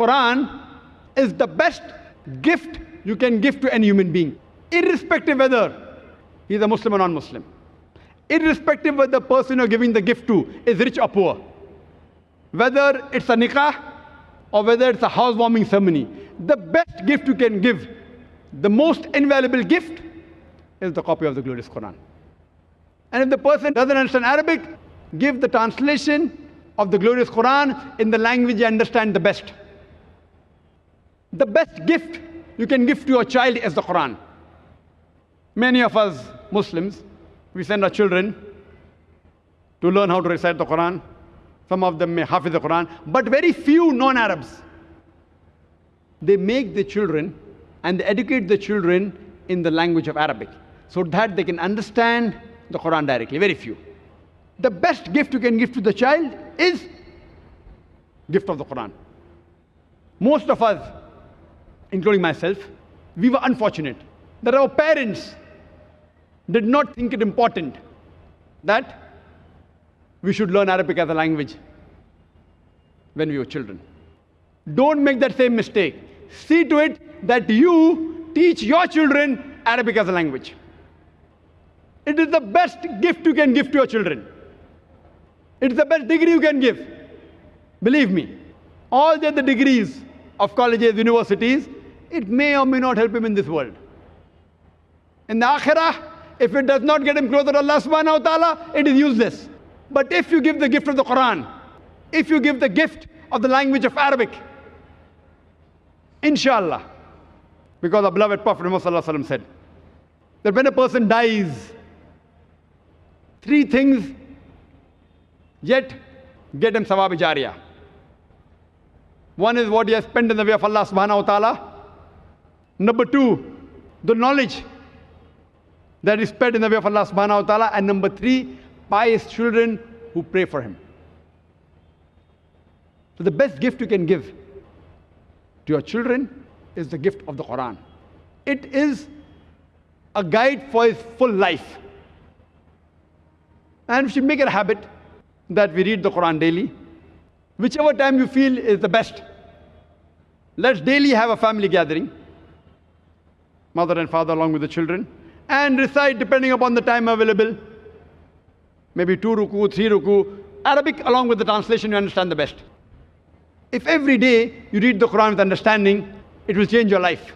Quran is the best gift you can give to any human being, irrespective whether he's a Muslim or non-Muslim, irrespective whether the person you're giving the gift to is rich or poor, whether it's a nikah or whether it's a housewarming ceremony. The best gift you can give, the most invaluable gift, is the copy of the glorious Quran. And if the person doesn't understand Arabic, give the translation of the glorious Quran in the language you understand the best. The best gift you can give to your child is the Quran. Many of us Muslims, we send our children to learn how to recite the Quran. Some of them may hafiz the Quran, but very few non-Arabs. They make the children and they educate the children in the language of Arabic so that they can understand the Quran directly. Very few. The best gift you can give to the child is gift of the Quran. Most of us, including myself, we were unfortunate that our parents did not think it important that we should learn Arabic as a language when we were children. Don't make that same mistake. See to it that you teach your children Arabic as a language. It is the best gift you can give to your children. It is the best degree you can give. Believe me, all the other degrees of colleges, universities, it may or may not help him in this world. In the Akhirah, if it does not get him closer to Allah subhanahu wa ta'ala, it is useless. But if you give the gift of the Quran, if you give the gift of the language of Arabic, inshallah, because our beloved Prophet Muhammad said that when a person dies, 3 things yet get him sawab jariyah. One is what he has spent in the way of Allah subhanahu wa ta'ala. Number 2, the knowledge that is spread in the way of Allah subhanahu wa ta'ala. And number 3, pious children who pray for him. So the best gift you can give to your children is the gift of the Quran. It is a guide for his full life. And we should make it a habit that we read the Quran daily. Whichever time you feel is the best. Let's daily have a family gathering, mother and father along with the children, and recite depending upon the time available. Maybe 2 ruku, 3 ruku, Arabic along with the translation you understand the best. If every day you read the Quran with understanding, it will change your life.